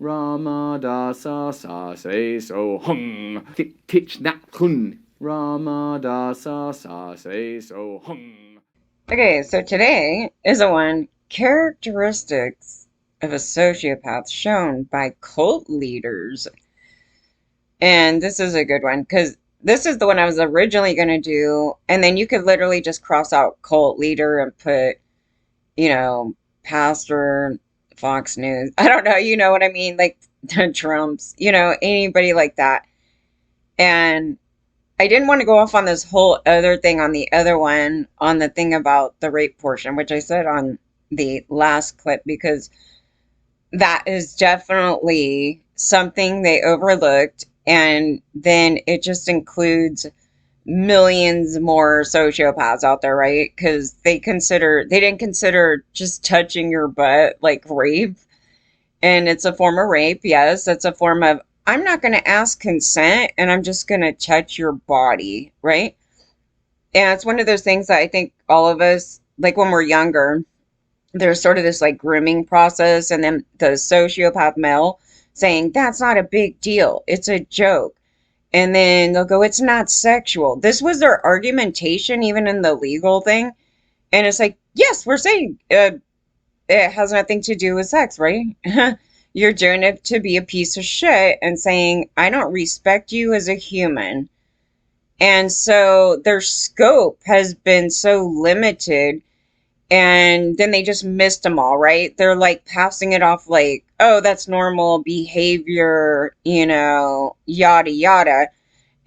Ramadasa sa say so hum. Tich nat kun. Ramadasa sa say so hum. Okay, so today is a one characteristics of a sociopath shown by cult leaders. And this is a good one because this is the one I was originally going to do. And then you could literally just cross out cult leader and put, you know, pastor, Fox News. I don't know, you know what I mean? Like Trump's, anybody like that. And I didn't want to go off on this whole other thing on the other one, on the thing about the rape portion, which I said on the last clip, because that is definitely something they overlooked. And then it just includes millions more sociopaths out there, right? Because they didn't consider just touching your butt like rape. And it's a form of rape. Yes, it's a form of, I'm not going to ask consent and I'm just going to touch your body, right? And it's one of those things that I think all of us, like when we're younger, there's sort of this like grooming process, and then the sociopath male saying, that's not a big deal. It's a joke. And then they'll go, it's not sexual. This was their argumentation, even in the legal thing. And it's like, yes, we're saying it has nothing to do with sex, right? You're doing it to be a piece of shit and saying, I don't respect you as a human. And so their scope has been so limited, and then they just missed them all, right? They're like passing it off like, oh, that's normal behavior, yada yada.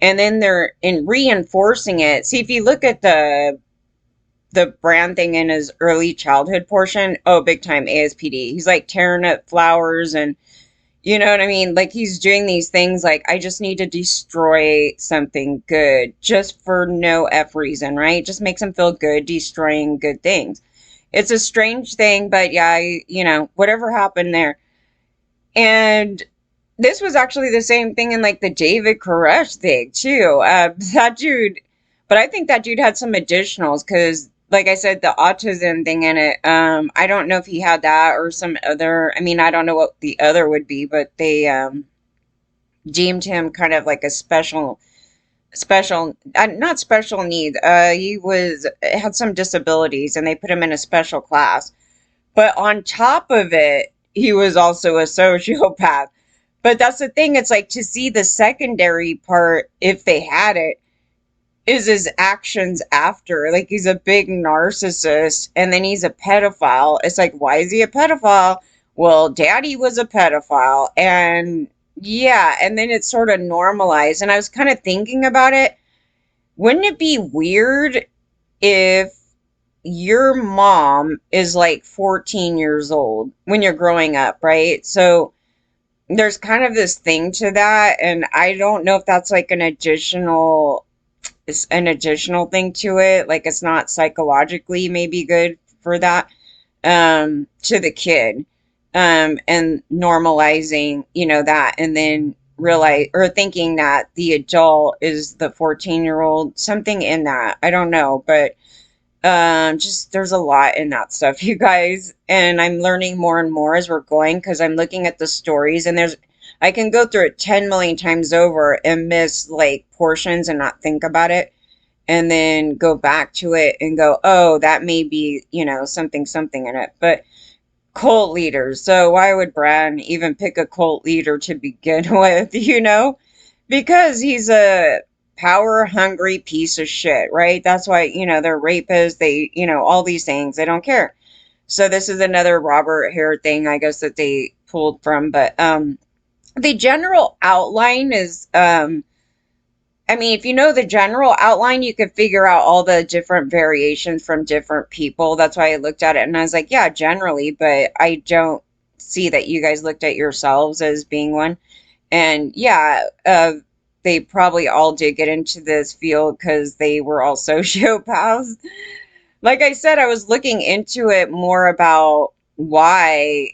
And then they're in reinforcing it. See, if you look at the brand thing in his early childhood portion, oh, big time ASPD. He's like tearing up flowers, and you know what I mean? Like he's doing these things like, I just need to destroy something good just for no F reason, right? Just makes him feel good destroying good things. It's a strange thing, but yeah, whatever happened there. And this was actually the same thing in like the David Koresh thing too. That dude, but I think that dude had some additionals because, like I said, the autism thing in it. I don't know if he had that or some other. I mean, I don't know what the other would be, but they deemed him kind of like a special, not special need. He was had some disabilities, and they put him in a special class. But on top of it, he was also a sociopath. But that's the thing. It's like, to see the secondary part, if they had it, is his actions after. Like, he's a big narcissist and then he's a pedophile. It's like, why is he a pedophile? Well, daddy was a pedophile. And yeah, and then it's sort of normalized. And I was kind of thinking about it. Wouldn't it be weird if your mom is like 14 years old when you're growing up, right? So there's kind of this thing to that, and I don't know if that's like an additional thing to it. Like, it's not psychologically maybe good for that, to the kid, and normalizing, that, and then realize, or thinking that the adult is the 14-year-old, something in that. I don't know, but just there's a lot in that stuff, you guys, and I'm learning more and more as we're going, because I'm looking at the stories, and I can go through it 10 million times over and miss like portions and not think about it, and then go back to it and go, oh, that may be, something in it. But cult leaders, so why would Brad even pick a cult leader to begin with, because he's a power hungry piece of shit, right? That's why, they're rapists, they, all these things, they don't care. So this is another Robert Hare thing, I guess, that they pulled from. But the general outline is, I mean, if you know the general outline, you could figure out all the different variations from different people. That's why I looked at it and I was like, yeah, generally, but I don't see that you guys looked at yourselves as being one. And yeah, they probably all did get into this field because they were all sociopaths. Like I said, I was looking into it more about why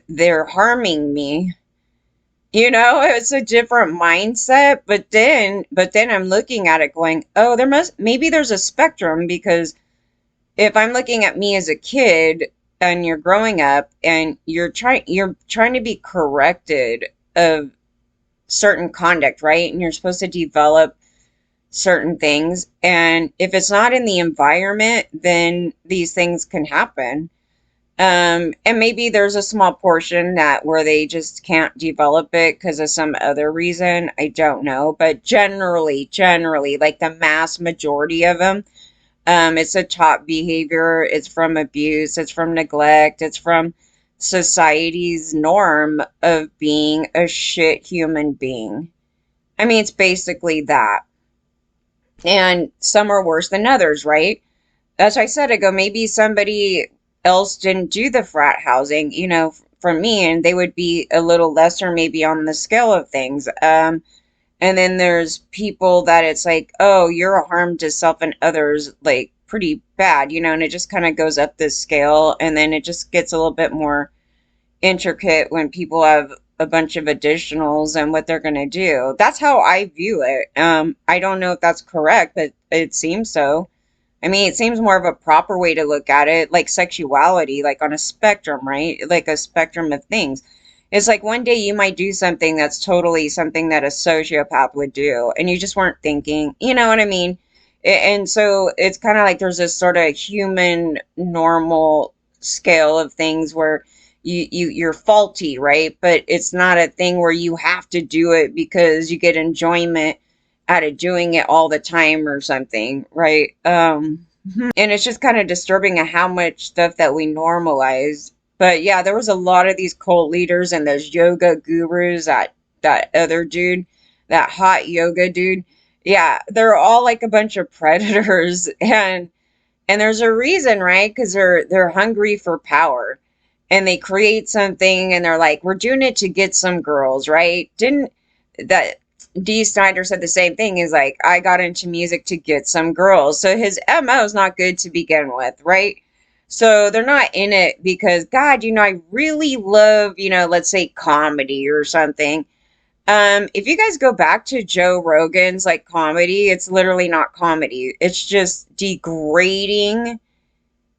they're harming me. It's a different mindset, but then I'm looking at it going, oh, maybe there's a spectrum, because if I'm looking at me as a kid, and you're growing up and you're trying to be corrected of certain conduct, right? And you're supposed to develop certain things. And if it's not in the environment, then these things can happen. And maybe there's a small portion that where they just can't develop it because of some other reason. I don't know. But generally, like the mass majority of them, it's a top behavior. It's from abuse. It's from neglect. It's from society's norm of being a shit human being. I mean, it's basically that. And some are worse than others, right? That's why I said, I go, maybe somebody else didn't do the frat housing, from me, and they would be a little lesser maybe on the scale of things. And then there's people that it's like, oh, you're a harm to self and others, like pretty bad, and it just kind of goes up this scale. And then it just gets a little bit more intricate when people have a bunch of additionals and what they're going to do. That's how I view it. I don't know if that's correct, but it seems so. I mean, it seems more of a proper way to look at it, like sexuality, like on a spectrum, right? Like a spectrum of things. It's like one day you might do something that's totally something that a sociopath would do, and you just weren't thinking, you know what I mean? And so it's kind of like there's this sort of human normal scale of things where you're faulty, right? But it's not a thing where you have to do it because you get enjoyment out of doing it all the time or something, right? And it's just kind of disturbing at how much stuff that we normalize. But yeah, there was a lot of these cult leaders and those yoga gurus, that other dude, that hot yoga dude. Yeah, they're all like a bunch of predators, and there's a reason, right? Because they're hungry for power, and they create something, and they're like, we're doing it to get some girls, right? Didn't that D. Snyder said the same thing? Is like, I got into music to get some girls, so his MO is not good to begin with, right? So they're not in it because God, I really love, let's say comedy or something. If you guys go back to Joe Rogan's like comedy, it's literally not comedy. It's just degrading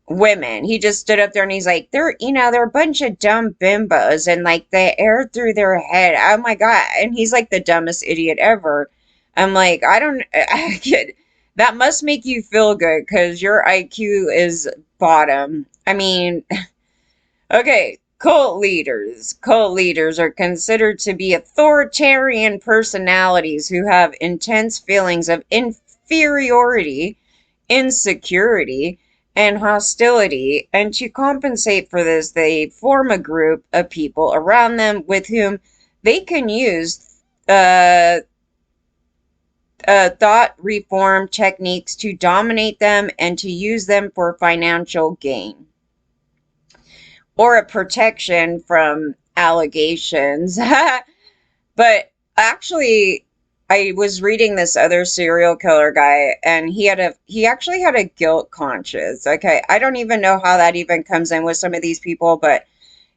women. He just stood up there and he's like, they're a bunch of dumb bimbos and like the air through their head. Oh my God. And he's like the dumbest idiot ever. I'm like, I get that must make you feel good because your IQ is bottom. I mean, okay, cult leaders. Cult leaders are considered to be authoritarian personalities who have intense feelings of inferiority, insecurity, and hostility. And to compensate for this, they form a group of people around them with whom they can use uh, thought reform techniques to dominate them and to use them for financial gain or a protection from allegations. But actually, I was reading this other serial killer guy, and he actually had a guilt conscience. Okay, I don't even know how that even comes in with some of these people, but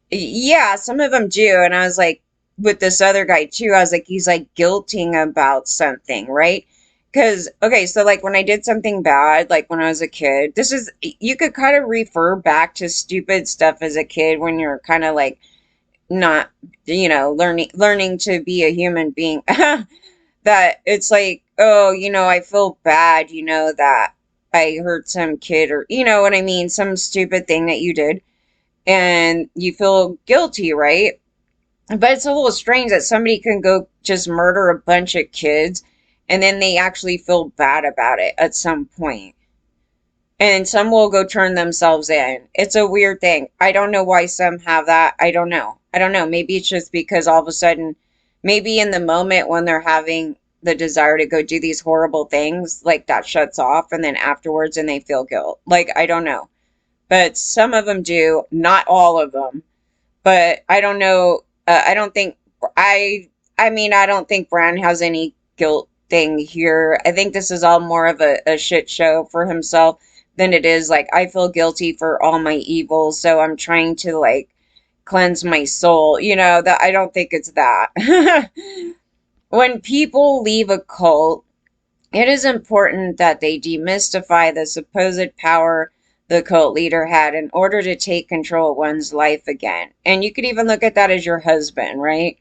yeah, some of them do. And I was like, with this other guy too, I was like, he's like guilting about something, right? Because, okay, so like when I did something bad, like when I was a kid, you could kind of refer back to stupid stuff as a kid when you're kind of like not, learning to be a human being. That it's like, oh, I feel bad, that I hurt some kid or, you know what I mean? Some stupid thing that you did and you feel guilty, right? But it's a little strange that somebody can go just murder a bunch of kids and then they actually feel bad about it at some point. And some will go turn themselves in. It's a weird thing. I don't know why some have that. I don't know. I don't know. Maybe it's just because all of a sudden, maybe in the moment when they're having the desire to go do these horrible things, like that shuts off and then afterwards and they feel guilt. Like, I don't know. But some of them do, not all of them. But I don't know. I don't think I mean, I don't think Bran has any guilt thing here. I think this is all more of a shit show for himself than it is like I feel guilty for all my evils, so I'm trying to like cleanse my soul. That I don't think it's that. When people leave a cult, it is important that they demystify the supposed power the cult leader had in order to take control of one's life again. And you could even look at that as your husband, right?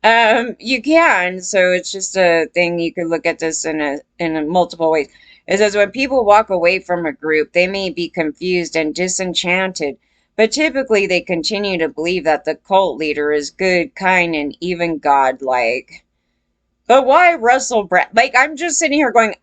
You can. So it's just a thing. You could look at this in a multiple ways. It says when people walk away from a group, they may be confused and disenchanted, but typically they continue to believe that the cult leader is good, kind, and even godlike. But why Russell Brand? Like, I'm just sitting here going,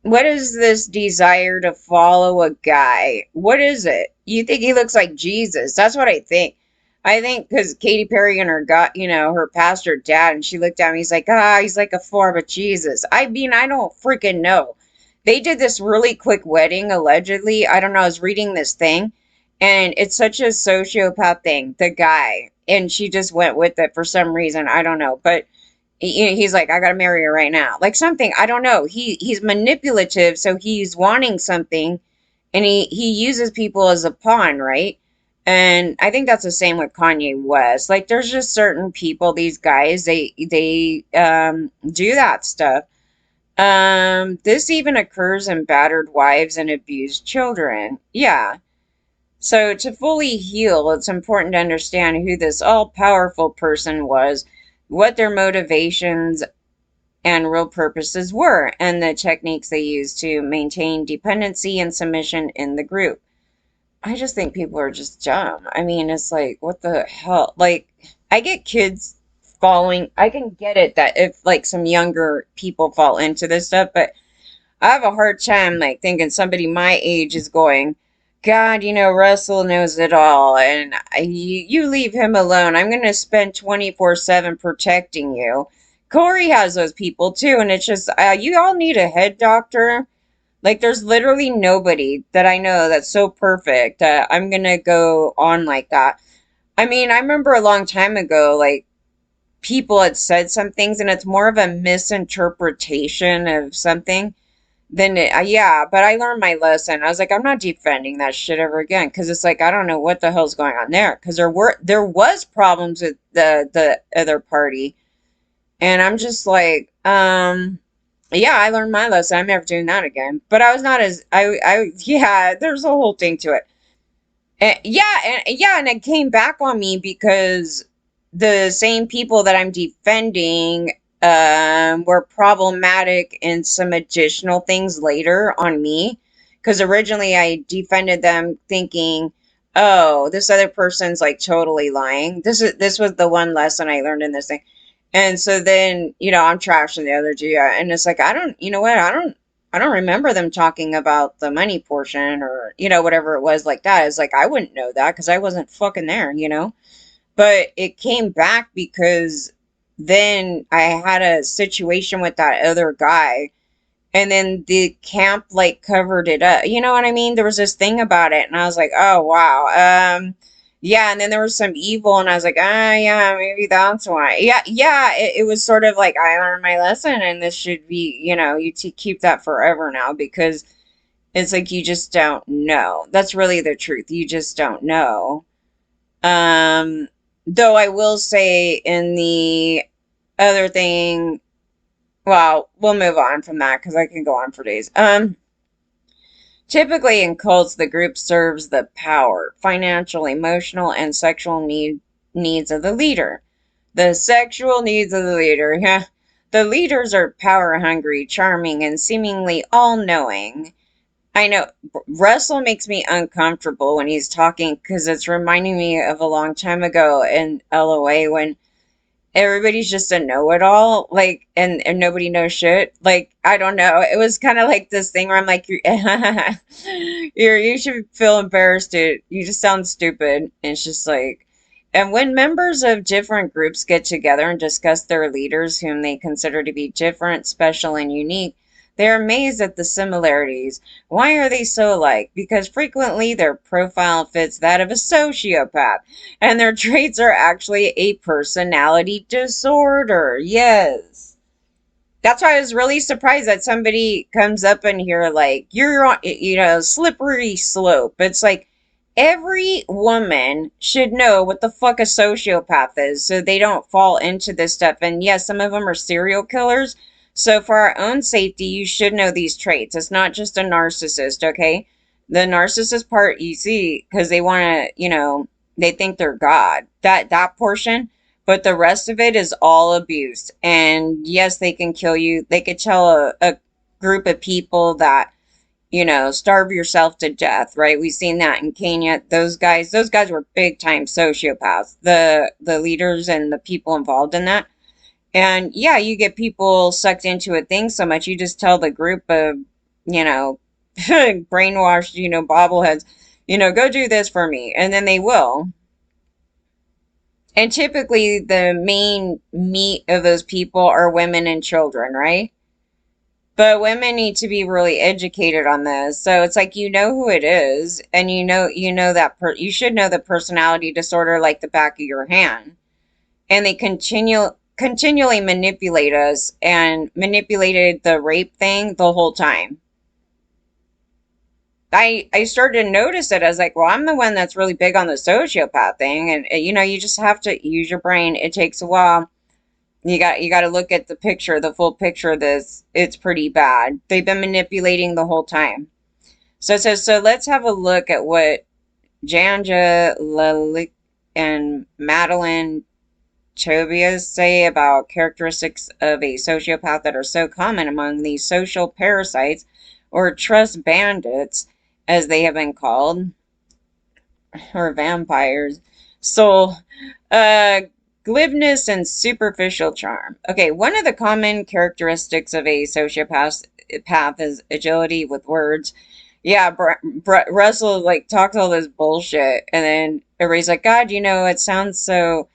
what is this desire to follow a guy? What is it? You think he looks like Jesus? That's what I think. I think because Katy Perry and her got, her pastor dad, and she looked at me, he's like, he's like a form of Jesus. I mean, I don't freaking know. They did this really quick wedding, allegedly. I don't know. I was reading this thing, and it's such a sociopath thing, the guy. And she just went with it for some reason. I don't know. But he's like, I gotta marry her right now. Like something, I don't know. He's manipulative, so he's wanting something, and he uses people as a pawn, right? And I think that's the same with Kanye West. Like there's just certain people, these guys, they do that stuff. This even occurs in battered wives and abused children. Yeah. So to fully heal, it's important to understand who this all-powerful person was, what their motivations and real purposes were, and the techniques they used to maintain dependency and submission in the group. I just think people are just dumb. I mean, it's like, what the hell? Like, I get kids falling. I can get it that if like some younger people fall into this stuff, but I have a hard time like thinking somebody my age is going, God, Russell knows it all, and you leave him alone. I'm going to spend 24/7 protecting you. Corey has those people too, and it's just, you all need a head doctor. Like, there's literally nobody that I know that's so perfect that I'm going to go on like that. I mean, I remember a long time ago, like, people had said some things, and it's more of a misinterpretation of something then yeah, but I learned my lesson. I was like, I'm not defending that shit ever again because it's like I don't know what the hell's going on there because there was problems with the other party, and I'm just like, yeah, I learned my lesson. I'm never doing that again. But I was not as I yeah, there's a whole thing to it. And it came back on me because the same people that I'm defending were problematic in some additional things later on me. Because originally I defended them thinking, oh, this other person's like totally lying. This was the one lesson I learned in this thing. And so then, I'm trashing the other Gia, and it's like I don't, you know what, I don't remember them talking about the money portion or, whatever it was like that. It's like, I wouldn't know that because I wasn't fucking there. But it came back because then I had a situation with that other guy and then the camp like covered it up. You know what I mean? There was this thing about it and I was like, oh, wow. Yeah, and then there was some evil, and I was like, yeah, maybe that's why. Yeah, it was sort of like I learned my lesson, and this should be, keep that forever now because it's like you just don't know. That's really the truth. You just don't know. Um, though I will say in the other thing, well, we'll move on from that because I can go on for days. Typically in cults, the group serves the power, financial, emotional, and sexual needs of the leader. The sexual needs of the leader. Yeah. The leaders are power hungry, charming, and seemingly all knowing. I know Russell makes me uncomfortable when he's talking because it's reminding me of a long time ago in LOA when everybody's just a know-it-all, like, and nobody knows shit. Like, I don't know. It was kind of like this thing where I'm like, you should feel embarrassed, dude. You just sound stupid. And it's just like, and when members of different groups get together and discuss their leaders, whom they consider to be different, special, and unique, they're amazed at the similarities. Why are they so alike? Because frequently their profile fits that of a sociopath, and their traits are actually a personality disorder. Yes. That's why I was really surprised that somebody comes up in here like, you're on, slippery slope. It's like, every woman should know what the fuck a sociopath is so they don't fall into this stuff. And yes, some of them are serial killers, So for our own safety, you should know these traits. It's not just a narcissist, okay? The narcissist part you see because they want to, they think they're God. That portion, but the rest of it is all abuse. And yes, they can kill you. They could tell a group of people that, starve yourself to death, right? We've seen that in Kenya. Those guys were big time sociopaths. The leaders and the people involved in that. And yeah, you get people sucked into a thing so much, you just tell the group of, you know, brainwashed, bobbleheads, go do this for me. And then they will. And typically the main meat of those people are women and children, right? But women need to be really educated on this. So it's like, who it is, and you should know the personality disorder like the back of your hand. And they continually manipulate us and manipulated the rape thing the whole time. I started to notice it. I was like, well, I'm the one that's really big on the sociopath thing, and you just have to use your brain. It takes a while. You got to look at the picture, the full picture of this. It's pretty bad. They've been manipulating the whole time. So let's have a look at what Janja Lalick and Madeline Tobias say about characteristics of a sociopath that are so common among these social parasites, or trust bandits, as they have been called, or vampires. So, uh, glibness and superficial charm. Okay, one of the common characteristics of a sociopath is agility with words. Yeah, Russell like talks all this bullshit, and then everybody's like, God, he sounds so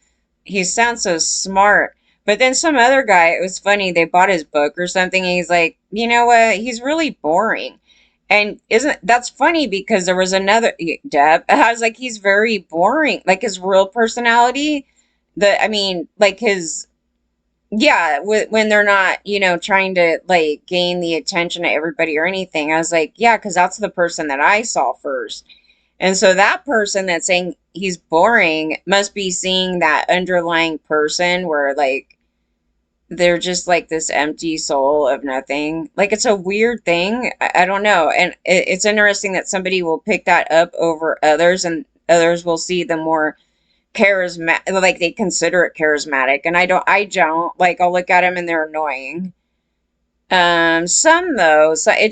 smart. But then some other guy, it was funny, they bought his book or something, and he's like, you know what? He's really boring. And isn't that's funny because there was another Deb. I was like, he's very boring. Like his real personality, like his yeah, when they're not, trying to like gain the attention of everybody or anything. I was like, yeah, because that's the person that I saw first. And so that person that's saying he's boring must be seeing that underlying person where like they're just like this empty soul of nothing. Like it's a weird thing. I don't know. And it's interesting that somebody will pick that up over others, and others will see the more charismatic, like they consider it charismatic. And I don't like, I'll look at them and they're annoying. Some though, so it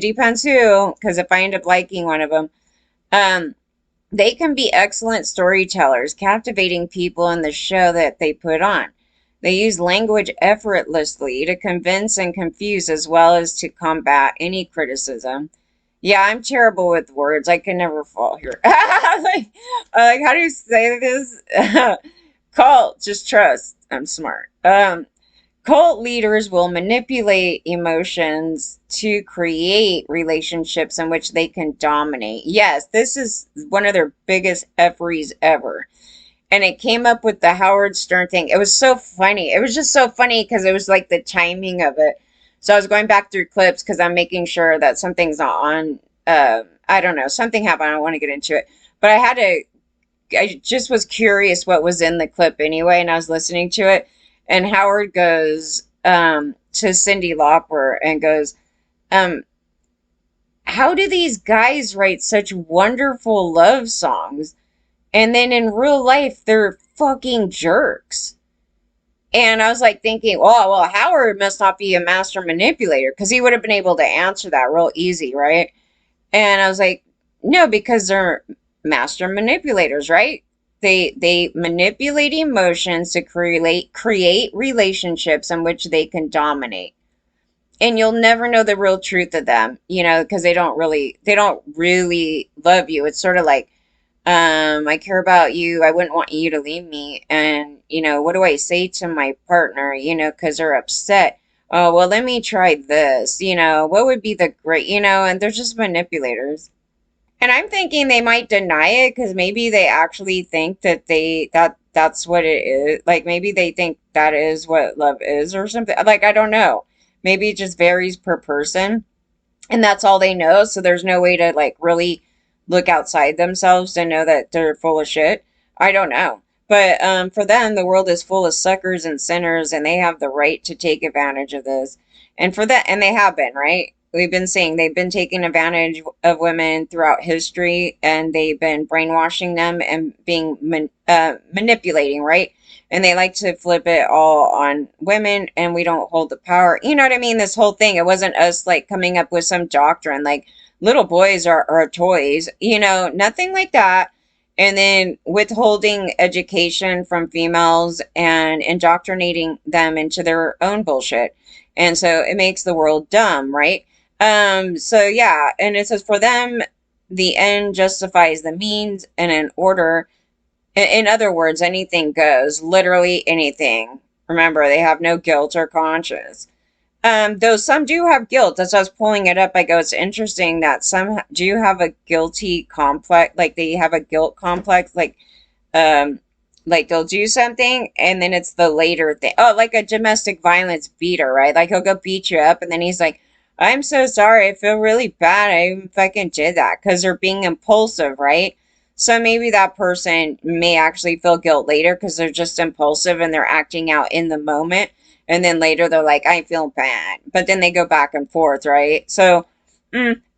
depends who, because if I end up liking one of them, um, they can be excellent storytellers, captivating people in the show that they put on. They use language effortlessly to convince and confuse as well as to combat any criticism. Yeah, I'm terrible with words. I can never fall here. like, how do you say this? Cult, just trust. I'm smart. Cult leaders will manipulate emotions to create relationships in which they can dominate. Yes, this is one of their biggest efferys ever. And it came up with the Howard Stern thing. It was so funny. It was just so funny because it was like the timing of it. So I was going back through clips because I'm making sure that something's not on. I don't know. Something happened. I don't want to get into it. But I just was curious what was in the clip anyway. And I was listening to it. And Howard goes to Cyndi Lauper and goes, um, how do these guys write such wonderful love songs? And then in real life, they're fucking jerks. And I was like thinking, well, Howard must not be a master manipulator because he would have been able to answer that real easy, right? And I was like, no, because they're master manipulators, right? They manipulate emotions to create relationships in which they can dominate. And you'll never know the real truth of them, because they don't really love you. It's sort of like, I care about you. I wouldn't want you to leave me. And, what do I say to my partner, because they're upset? Oh, well, let me try this. What would be the great, and they're just manipulators. And I'm thinking they might deny it because maybe they actually think that's what it is. Like maybe they think that is what love is or something. Like I don't know. Maybe it just varies per person and that's all they know. So there's no way to like really look outside themselves to know that they're full of shit. I don't know. But for them, the world is full of suckers and sinners, and they have the right to take advantage of this. And for that, and they have been, right? We've been saying they've been taking advantage of women throughout history, and they've been brainwashing them and being manipulating, right? And they like to flip it all on women, and we don't hold the power. You know what I mean? This whole thing, it wasn't us like coming up with some doctrine like little boys are toys, nothing like that. And then withholding education from females and indoctrinating them into their own bullshit. And so it makes the world dumb, right? So yeah, and it says for them, the end justifies the means, and in order, in other words, anything goes, literally anything. Remember, they have no guilt or conscience. Though some do have guilt. As I was pulling it up, I go, it's interesting that some do have a guilty complex, like they have a guilt complex, um, like they'll do something and then it's the later thing. Oh, like a domestic violence beater, right? Like he'll go beat you up and then he's like, I'm so sorry. I feel really bad. I fucking did that because they're being impulsive, right? So maybe that person may actually feel guilt later because they're just impulsive and they're acting out in the moment. And then later they're like, I feel bad. But then they go back and forth, right? So,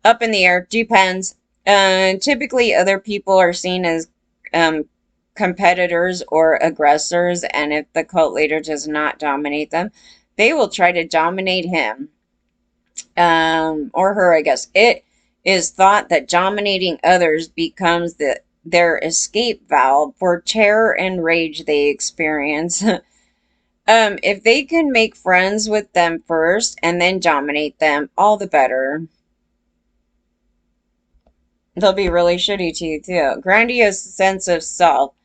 up in the air, depends. Typically, other people are seen as um, competitors or aggressors. And if the cult leader does not dominate them, they will try to dominate him or her, I guess. It is thought that dominating others becomes their escape valve for terror and rage they experience. If they can make friends with them first and then dominate them, all the better. They'll be really shitty to you too. Grandiose sense of self.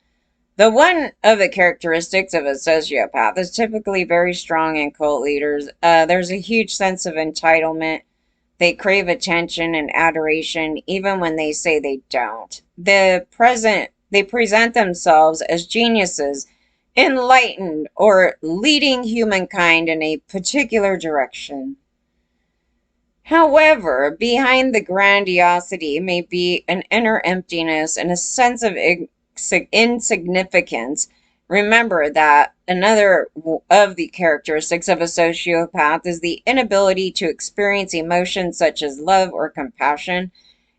The one of the characteristics of a sociopath is typically very strong in cult leaders. There's a huge sense of entitlement. They crave attention and adoration even when they say they don't. They present themselves as geniuses, enlightened, or leading humankind in a particular direction. However, behind the grandiosity may be an inner emptiness and a sense of insignificance. Remember that another of the characteristics of a sociopath is the inability to experience emotions such as love or compassion.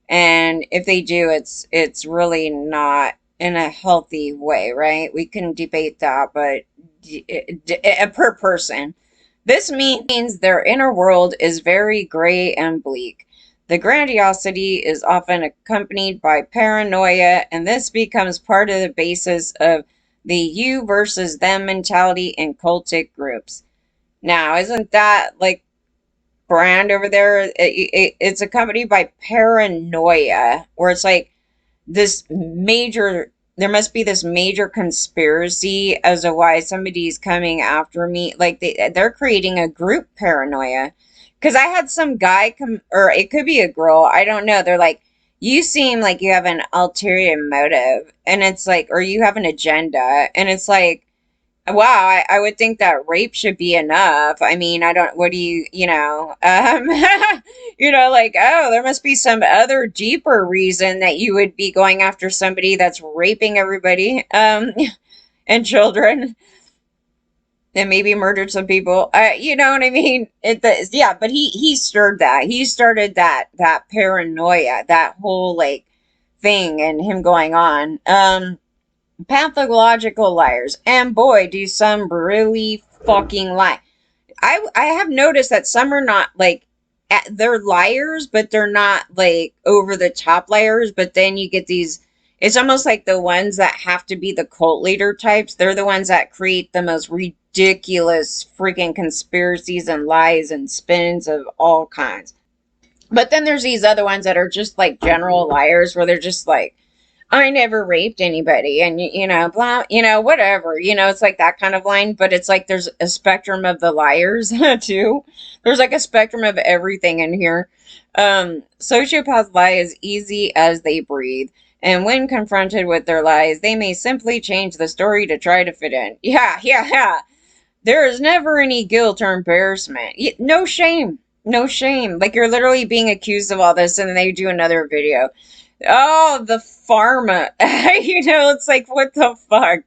And if they do, it's really not in a healthy way, right? We can debate that, but per person. This means their inner world is very gray and bleak. The grandiosity is often accompanied by paranoia, and this becomes part of the basis of the you versus them mentality in cultic groups. Now, isn't that like brand over there? It's accompanied by paranoia, where it's like this major, there must be this major conspiracy as to why somebody's coming after me. Like they're creating a group paranoia. Because I had some guy come, or it could be a girl, I don't know. They're like, you seem like you have an ulterior motive, and it's like, or you have an agenda, and it's like, wow, I would think that rape should be enough. I mean, I don't, what do like, oh, there must be some other deeper reason that you would be going after somebody that's raping everybody, and children, and maybe murdered some people. You know what I mean? Yeah, but he stirred that. He started that paranoia, that whole like thing, and him going on. Pathological liars. And boy, do some really fucking lie. I have noticed that some are not like they're liars, but they're not like over the top liars. But then you get these. It's almost like the ones that have to be the cult leader types. They're the ones that create the most ridiculous freaking conspiracies and lies and spins of all kinds. But then there's these other ones that are just like general liars, where they're just like, I never raped anybody, and blah, whatever, it's like that kind of line. But it's like there's a spectrum of the liars too. There's like a spectrum of everything in here. Sociopaths lie as easy as they breathe, and when confronted with their lies, they may simply change the story to try to fit in. Yeah. There is never any guilt or embarrassment. No shame. No shame. Like you're literally being accused of all this, and then they do another video. Oh, the pharma. It's like, what the fuck?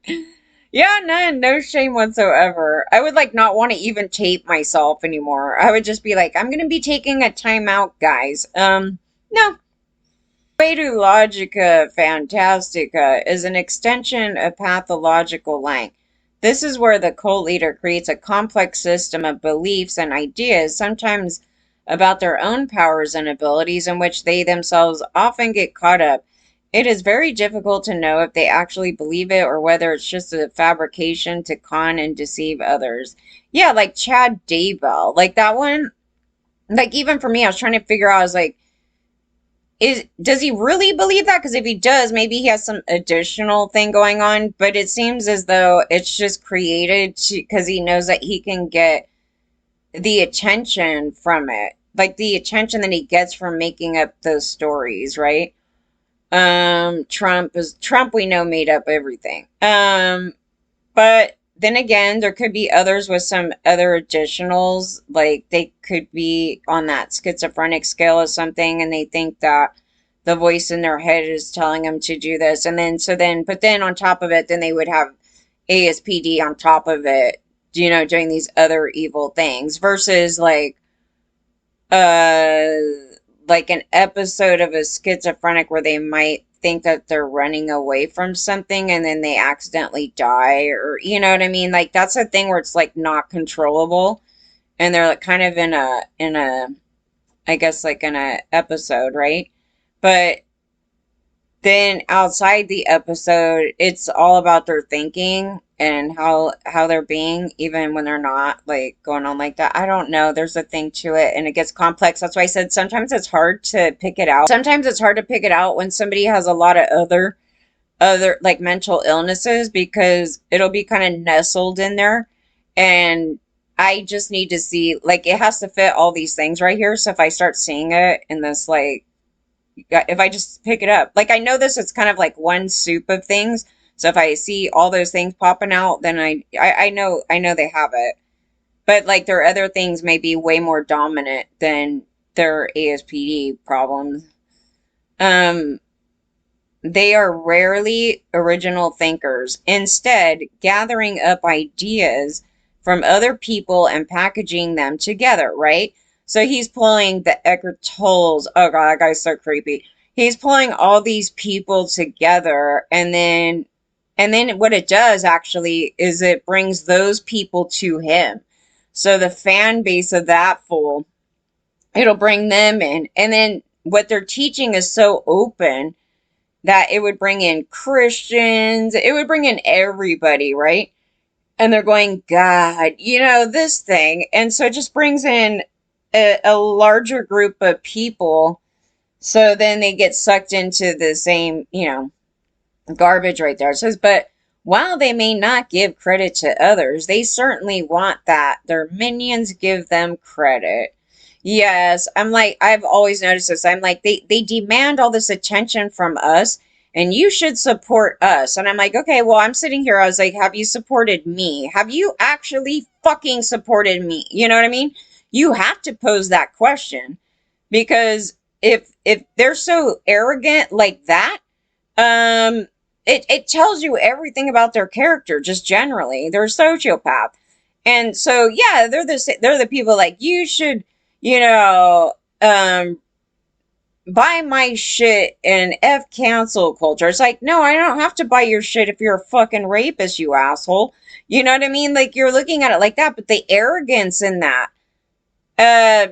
Yeah, no shame whatsoever. I would like not want to even tape myself anymore. I would just be like, I'm gonna be taking a timeout, guys. No. Logica Fantastica is an extension of pathological lang. This is where the cult leader creates a complex system of beliefs and ideas, sometimes about their own powers and abilities, in which they themselves often get caught up. It is very difficult to know if they actually believe it or whether it's just a fabrication to con and deceive others. Yeah, like Chad Daybell. Like that one, like even for me, I was trying to figure out, I was like, does he really believe that? Because if he does, maybe he has some additional thing going on. But it seems as though it's just created because he knows that he can get the attention from it, like the attention that he gets from making up those stories, right? Trump. We know made up everything. But then again, there could be others with some other additionals, like they could be on that schizophrenic scale or something, and they think that the voice in their head is telling them to do this. And then, but then on top of it, then they would have ASPD on top of it, doing these other evil things versus uh, like an episode of a schizophrenic where they might think that they're running away from something and then they accidentally die, or you know what I mean? Like that's a thing where it's like not controllable and they're like kind of in a I guess like in a episode, right? But then outside the episode, it's all about their thinking and how they're being, even when they're not like going on like that. I don't know. There's a thing to it, and it gets complex. That's why I said sometimes it's hard to pick it out. Sometimes it's hard to pick it out when somebody has a lot of other like mental illnesses, because it'll be kind of nestled in there, and I just need to see, like, it has to fit all these things right here. So if I start seeing it in this, like, if I just pick it up, like I know this is kind of like one soup of things. So if I see all those things popping out, then I know they have it. But like their other things may be way more dominant than their ASPD problems. Um, they are rarely original thinkers, instead gathering up ideas from other people and packaging them together, right? So he's pulling the Eckhart Tolles. Oh god, that guy's so creepy. He's pulling all these people together, and then what it does actually is it brings those people to him. So the fan base of that fool, it'll bring them in. And then what they're teaching is so open that it would bring in Christians, it would bring in everybody, right? And they're going, God, this thing. And so it just brings in a larger group of people. So then they get sucked into the same, garbage right there. It says, but while they may not give credit to others, they certainly want that their minions give them credit. Yes, I'm like, I've always noticed this. I'm like, they demand all this attention from us, and you should support us. And I'm like, okay, well, I'm sitting here. I was like, have you supported me? Have you actually fucking supported me? You know what I mean? You have to pose that question, because if they're so arrogant like that, um, it tells you everything about their character, just generally. They're a sociopath. And so, yeah, they're the people like, you should, you know, um, buy my shit and F cancel culture. It's like, no, I don't have to buy your shit if you're a fucking rapist, you asshole. You know what I mean? Like, you're looking at it like that, but the arrogance in that, uh,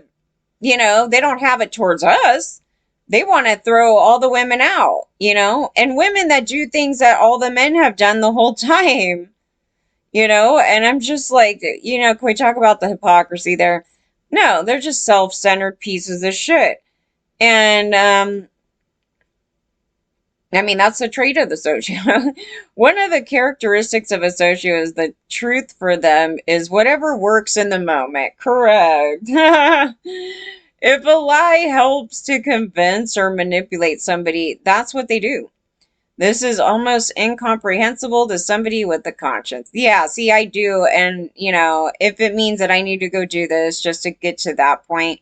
they don't have it towards us. They want to throw all the women out, and women that do things that all the men have done the whole time, and I'm just like, can we talk about the hypocrisy there? No, they're just self-centered pieces of shit. And, I mean, that's the trait of the socio. One of the characteristics of a socio is the truth for them is whatever works in the moment. Correct. If a lie helps to convince or manipulate somebody, that's what they do. This is almost incomprehensible to somebody with a conscience. Yeah, see, I do. And, if it means that I need to go do this just to get to that point,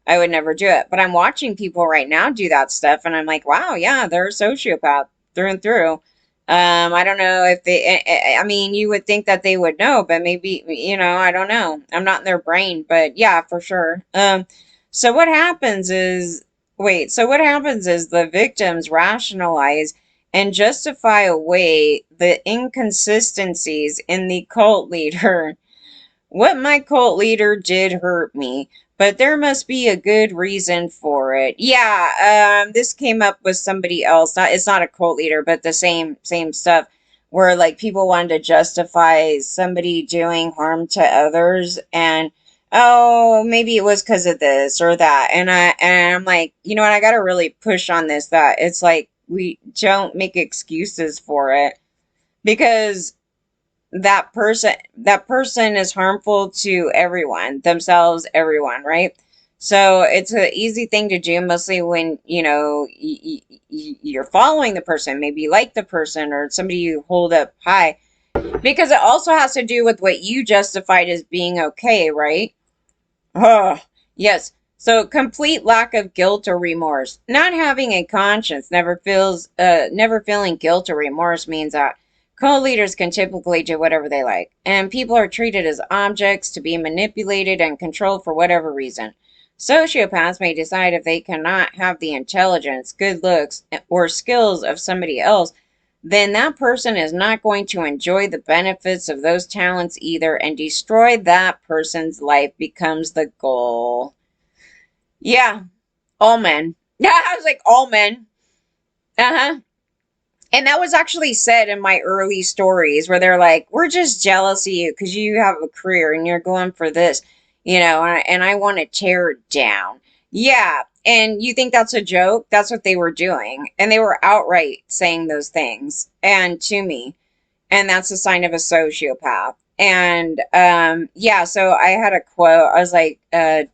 I would never do it. But I'm watching people right now do that stuff, and I'm like, wow, yeah, they're a sociopath through and through. I don't know if they, I mean, you would think that they would know, but maybe, I don't know. I'm not in their brain, but yeah, for sure. So what happens is, so what happens is the victims rationalize and justify away the inconsistencies in the cult leader. What my cult leader did hurt me, but there must be a good reason for it. Yeah, this came up with somebody else. It's not a cult leader, but the same stuff where like people wanted to justify somebody doing harm to others, and oh, maybe it was because of this or that. And I'm like, you know what, I got to really push on this, that it's like we don't make excuses for it, because that person is harmful to everyone, themselves, everyone, right? So it's an easy thing to do, mostly when you're following the person, maybe you like the person or somebody you hold up high, because it also has to do with what you justified as being okay, right? Oh, yes. So complete lack of guilt or remorse. Not having a conscience, never feeling guilt or remorse means that cult leaders can typically do whatever they like, and people are treated as objects to be manipulated and controlled for whatever reason. Sociopaths may decide if they cannot have the intelligence, good looks, or skills of somebody else, then that person is not going to enjoy the benefits of those talents either, and destroy that person's life becomes the goal. Yeah, all men. Yeah, I was like, all men. Uh-huh. And that was actually said in my early stories where they're like, we're just jealous of you because you have a career and you're going for this, and I want to tear it down. Yeah. And you think that's a joke? That's what they were doing. And they were outright saying those things and to me. And that's a sign of a sociopath. And yeah, so I had a quote. I was like,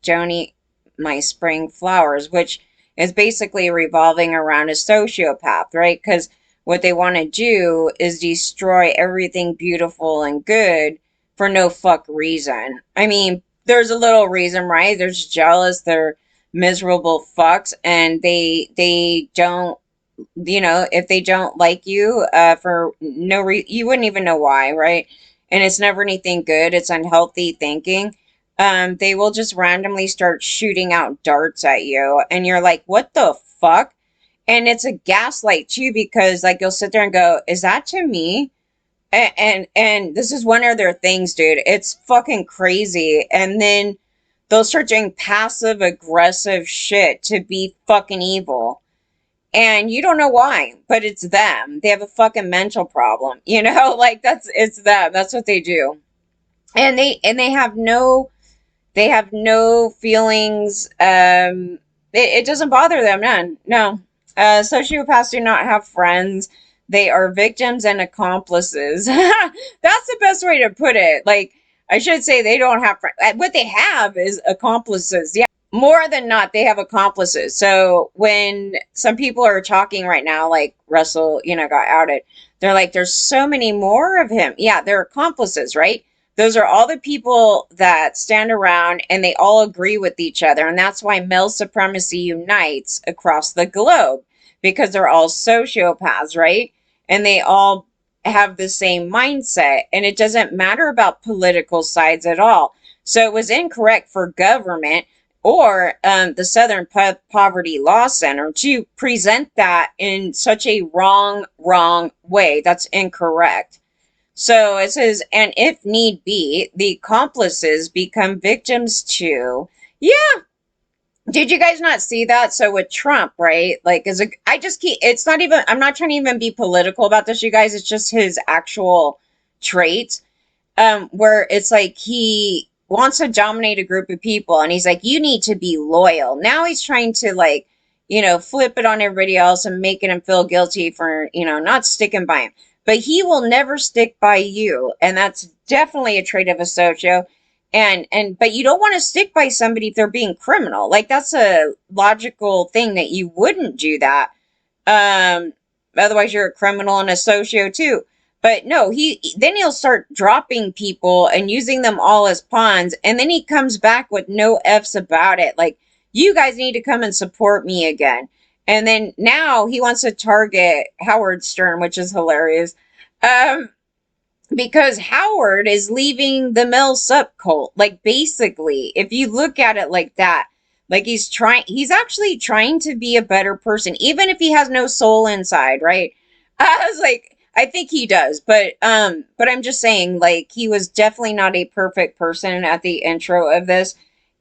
don't eat my spring flowers, which is basically revolving around a sociopath, right? Because what they want to do is destroy everything beautiful and good for no fuck reason. I mean, there's a little reason, right? They're just jealous, they're miserable fucks, and they don't, if they don't like you for no reason, you wouldn't even know why, right? And it's never anything good. It's unhealthy thinking. They will just randomly start shooting out darts at you, and you're like, what the fuck? And it's a gaslight too, because like you'll sit there and go, is that to me? And this is one of their things, dude. It's fucking crazy. And then they'll start doing passive aggressive shit to be fucking evil, and you don't know why, but it's them. They have a fucking mental problem, like it's them. That's what they do. And they have no feelings. It doesn't bother them, none. No. Sociopaths do not have friends. They are victims and accomplices. That's the best way to put it. Like, I should say they don't have friends. What they have is accomplices. Yeah, more than not, they have accomplices. So when some people are talking right now, like Russell, got outed, they're like, there's so many more of him. Yeah, they're accomplices, right? Those are all the people that stand around and they all agree with each other. And that's why male supremacy unites across the globe, because they're all sociopaths, right? And they all have the same mindset. And it doesn't matter about political sides at all. So it was incorrect for government or the Southern Poverty Law Center to present that in such a wrong way. That's incorrect. So it says, and if need be, the accomplices become victims too. Yeah. Did you guys not see that? So with Trump, right? Like, it's not even, I'm not trying to even be political about this, you guys. It's just his actual traits, where it's like he wants to dominate a group of people and he's like, you need to be loyal. Now he's trying to like, flip it on everybody else and making him feel guilty for, not sticking by him. But he will never stick by you. And that's definitely a trait of a socio. But you don't want to stick by somebody if they're being criminal. Like, that's a logical thing that you wouldn't do that. Otherwise you're a criminal and a socio too. But no, then he'll start dropping people and using them all as pawns, and then he comes back with no F's about it. Like, you guys need to come and support me again. And then now he wants to target Howard Stern, which is hilarious. Um, because Howard is leaving the Mel Sup cult. Like, basically, if you look at it like that, like he's actually trying to be a better person, even if he has no soul inside, right? I was like, I think he does, but I'm just saying, like, he was definitely not a perfect person at the intro of this,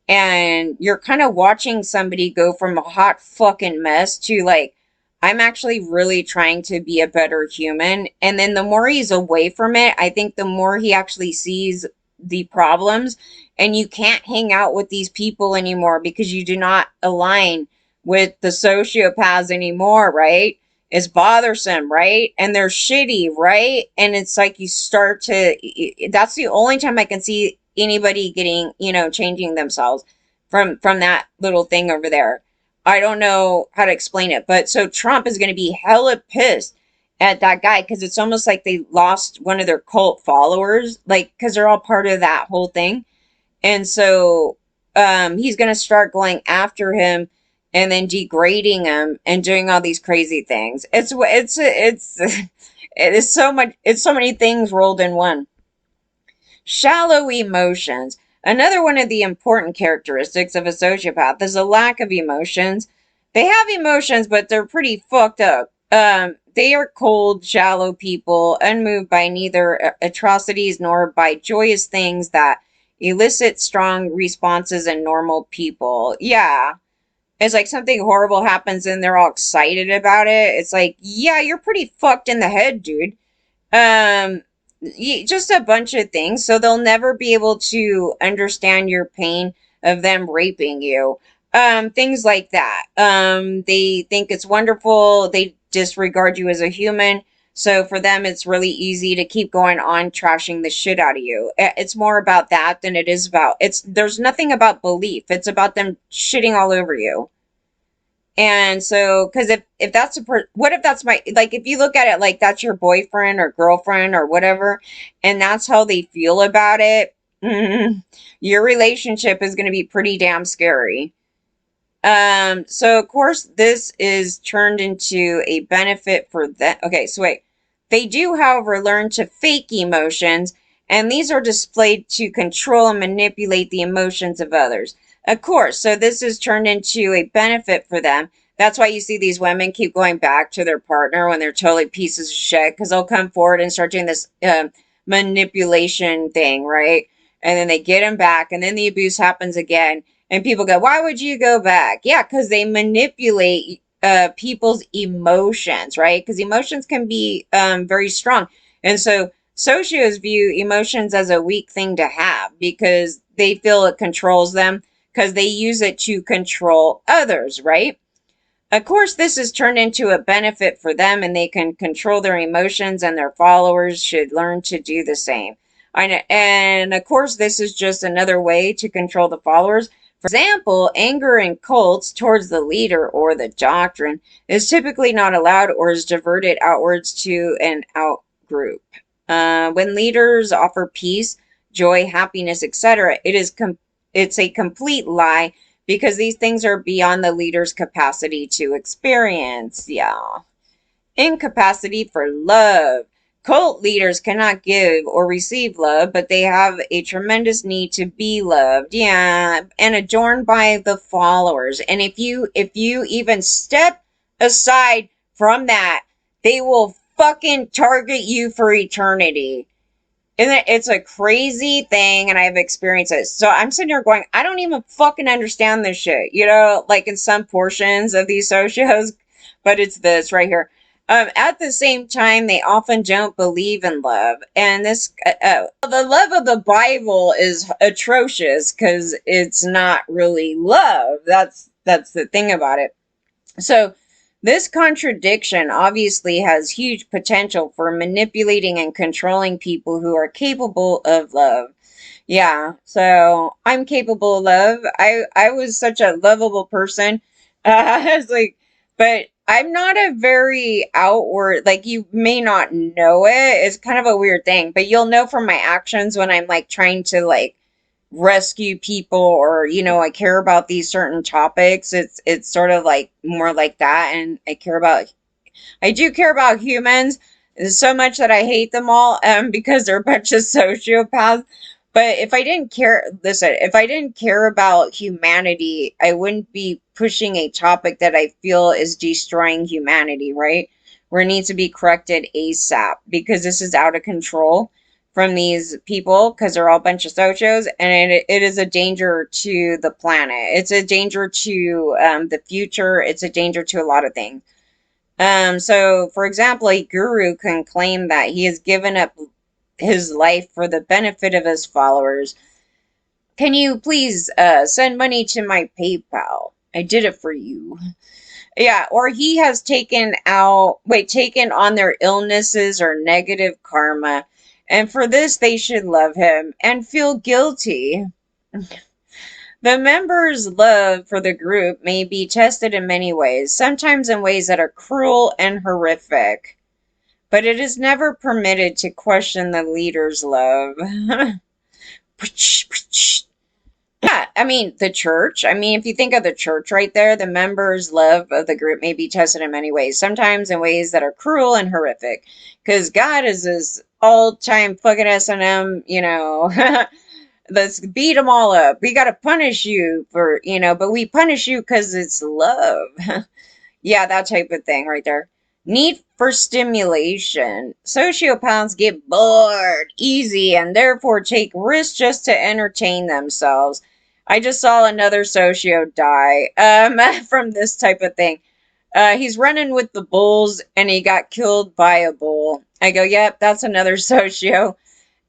and you're kind of watching somebody go from a hot fucking mess to like, I'm actually really trying to be a better human. And then the more he's away from it, I think the more he actually sees the problems. And you can't hang out with these people anymore because you do not align with the sociopaths anymore, right? It's bothersome, right? And they're shitty, right? And it's like you start to, that's the only time I can see anybody getting, changing themselves from that little thing over there. I don't know how to explain it, but so Trump is going to be hella pissed at that guy because it's almost like they lost one of their cult followers, like, because they're all part of that whole thing. And so he's going to start going after him and then degrading him and doing all these crazy things. It is so much, it's so many things rolled in one. Shallow emotions. Another one of the important characteristics of a sociopath is a lack of emotions. They have emotions, but they're pretty fucked up. They are cold, shallow people, unmoved by neither atrocities nor by joyous things that elicit strong responses in normal people. Yeah. It's like something horrible happens and they're all excited about it. It's like, yeah, you're pretty fucked in the head, dude. Um, just a bunch of things. So they'll never be able to understand your pain of them raping you. Things like that. They think it's wonderful. They disregard you as a human. So for them, it's really easy to keep going on trashing the shit out of you. It's more about that than it is about, there's nothing about belief. It's about them shitting all over you. And so, because if that's what if that's my, like, if you look at it like that's your boyfriend or girlfriend or whatever, and that's how they feel about it, your relationship is going to be pretty damn scary. So of course, this is turned into a benefit for them. Okay, so wait. They do, however, learn to fake emotions, and these are displayed to control and manipulate the emotions of others. Of course, so this is turned into a benefit for them. That's why you see these women keep going back to their partner when they're totally pieces of shit, because they'll come forward and start doing this manipulation thing, right? And then they get him back, and then the abuse happens again. And people go, why would you go back? Yeah, because they manipulate people's emotions, right? Because emotions can be very strong. And so socios view emotions as a weak thing to have because they feel it controls them because they use it to control others, right? Of course, this is turned into a benefit for them and they can control their emotions, and their followers should learn to do the same. And of course, this is just another way to control the followers. For example, anger in cults towards the leader or the doctrine is typically not allowed or is diverted outwards to an out group. When leaders offer peace, joy, happiness, etc., it's a complete lie because these things are beyond the leader's capacity to experience. Yeah. Incapacity for love. Cult leaders cannot give or receive love, but they have a tremendous need to be loved. Yeah, and adorned by the followers. And if you even step aside from that, they will fucking target you for eternity. And it's a crazy thing, and I've experienced it. So I'm sitting here going, I don't even fucking understand this shit, like in some portions of these socios, but it's this right here. At the same time, they often don't believe in love, and the love of the Bible is atrocious because it's not really love. That's the thing about it. So this contradiction obviously has huge potential for manipulating and controlling people who are capable of love. Yeah, so I'm capable of love. I was such a lovable person. I was like, but I'm not a very outward, like, you may not know it. It's kind of a weird thing, but you'll know from my actions when I'm like trying to like rescue people, or I care about these certain topics. It's sort of like more like that. And I do care about humans so much that I hate them all, because they're a bunch of sociopaths. But if I didn't care about humanity, I wouldn't be pushing a topic that I feel is destroying humanity, right? Where it needs to be corrected ASAP, because this is out of control from these people, because they're all a bunch of socios, and it is a danger to the planet. It's a danger to the future. It's a danger to a lot of things. So, for example, a guru can claim that he has given up his life for the benefit of his followers. Can you please send money to my PayPal? I did it for you. Yeah, or he has taken on their illnesses or negative karma, and for this they should love him and feel guilty. The members' love for the group may be tested in many ways, sometimes in ways that are cruel and horrific, but it is never permitted to question the leader's love. Yeah, I mean, the church. I mean, if you think of the church right there, the members' love of the group may be tested in many ways, sometimes in ways that are cruel and horrific. Because God is this all-time fucking S&M, let's beat them all up. We got to punish you but we punish you because it's love. Yeah, that type of thing right there. Need for stimulation. Sociopaths get bored easy and therefore take risks just to entertain themselves. I just saw another socio die from this type of thing. He's running with the bulls and he got killed by a bull. I go, yep, that's another socio.